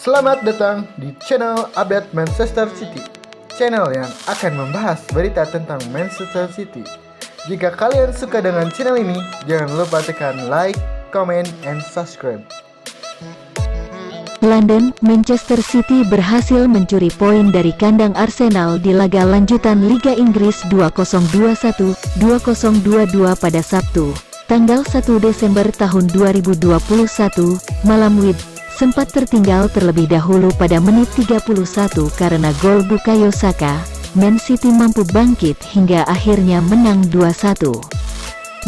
Selamat datang di channel Update Manchester City, channel yang akan membahas berita tentang Manchester City. Jika kalian suka dengan channel ini, jangan lupa tekan like, comment, and subscribe. London, Manchester City berhasil mencuri poin dari kandang Arsenal di laga lanjutan Liga Inggris 2021-2022 pada Sabtu, tanggal 1 Desember tahun 2021, malam WIB. Sempat tertinggal terlebih dahulu pada menit 31 karena gol Bukayo Saka. Man City mampu bangkit hingga akhirnya menang 2-1.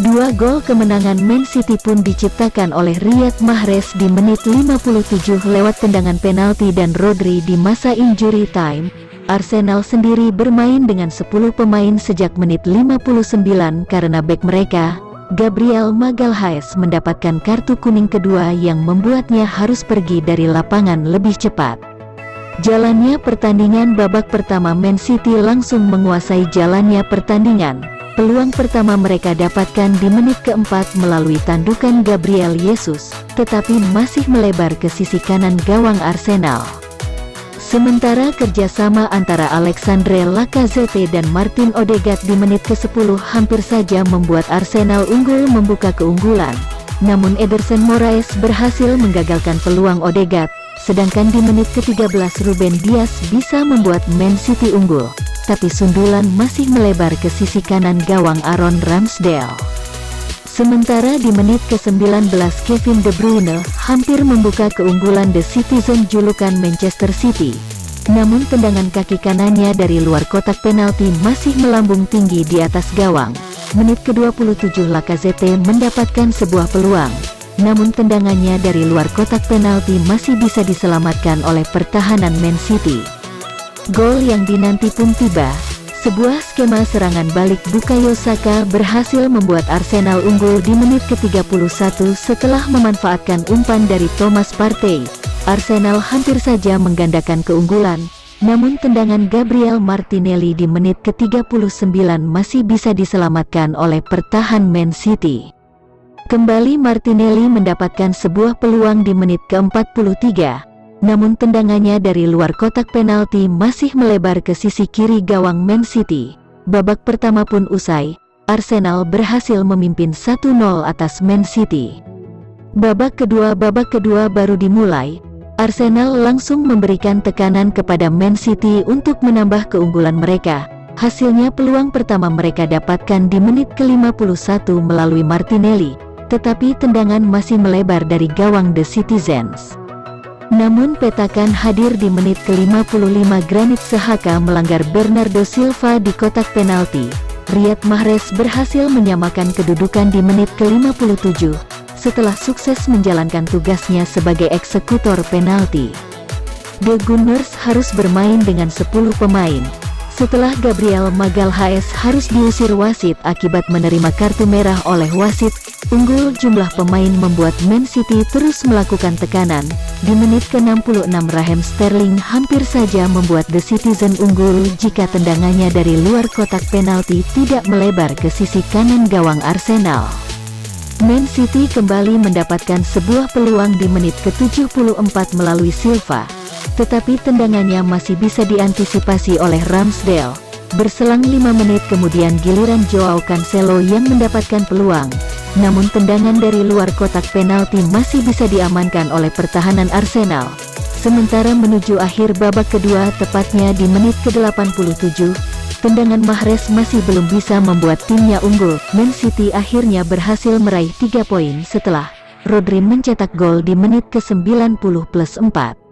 Dua gol kemenangan Man City pun diciptakan oleh Riyad Mahrez di menit 57 lewat tendangan penalti dan Rodri di masa injury time. Arsenal sendiri bermain dengan 10 pemain sejak menit 59 karena bek mereka, Gabriel Magalhaes, mendapatkan kartu kuning kedua yang membuatnya harus pergi dari lapangan lebih cepat. Jalannya pertandingan babak pertama, Man City langsung menguasai jalannya pertandingan. Peluang pertama mereka dapatkan di menit keempat melalui tandukan Gabriel Jesus, tetapi masih melebar ke sisi kanan gawang Arsenal. Sementara kerjasama antara Alexandre Lacazette dan Martin Odegaard di menit ke-10 hampir saja membuat Arsenal unggul membuka keunggulan. Namun Ederson Moraes berhasil menggagalkan peluang Odegaard, sedangkan di menit ke-13 Ruben Dias bisa membuat Man City unggul. Tapi sundulan masih melebar ke sisi kanan gawang Aaron Ramsdale. Sementara di menit ke-19 Kevin De Bruyne hampir membuka keunggulan The Citizen julukan Manchester City. Namun tendangan kaki kanannya dari luar kotak penalti masih melambung tinggi di atas gawang. Menit ke-27 Lacazette mendapatkan sebuah peluang. Namun tendangannya dari luar kotak penalti masih bisa diselamatkan oleh pertahanan Man City. Gol yang dinanti pun tiba. Sebuah skema serangan balik Bukayo Saka berhasil membuat Arsenal unggul di menit ke-31 setelah memanfaatkan umpan dari Thomas Partey. Arsenal hampir saja menggandakan keunggulan, namun tendangan Gabriel Martinelli di menit ke-39 masih bisa diselamatkan oleh pertahanan Man City. Kembali Martinelli mendapatkan sebuah peluang di menit ke-43. Namun tendangannya dari luar kotak penalti masih melebar ke sisi kiri gawang Man City. Babak pertama pun usai, Arsenal berhasil memimpin 1-0 atas Man City. Babak kedua baru dimulai, Arsenal langsung memberikan tekanan kepada Man City untuk menambah keunggulan mereka. Hasilnya peluang pertama mereka dapatkan di menit ke-51 melalui Martinelli, tetapi tendangan masih melebar dari gawang The Citizens. Namun petakan hadir di menit ke-55, Granit Xhaka melanggar Bernardo Silva di kotak penalti. Riyad Mahrez berhasil menyamakan kedudukan di menit ke-57, setelah sukses menjalankan tugasnya sebagai eksekutor penalti. The Gunners harus bermain dengan 10 pemain. Setelah Gabriel Magalhaes harus diusir wasit akibat menerima kartu merah oleh wasit, unggul jumlah pemain membuat Man City terus melakukan tekanan. Di menit ke-66 Raheem Sterling hampir saja membuat The Citizen unggul jika tendangannya dari luar kotak penalti tidak melebar ke sisi kanan gawang Arsenal. Man City kembali mendapatkan sebuah peluang di menit ke-74 melalui Silva, tetapi tendangannya masih bisa diantisipasi oleh Ramsdale. Berselang 5 menit kemudian giliran Joao Cancelo yang mendapatkan peluang. Namun tendangan dari luar kotak penalti masih bisa diamankan oleh pertahanan Arsenal. Sementara menuju akhir babak kedua, tepatnya di menit ke-87, tendangan Mahrez masih belum bisa membuat timnya unggul. Man City akhirnya berhasil meraih 3 poin setelah Rodri mencetak gol di menit ke-90+4.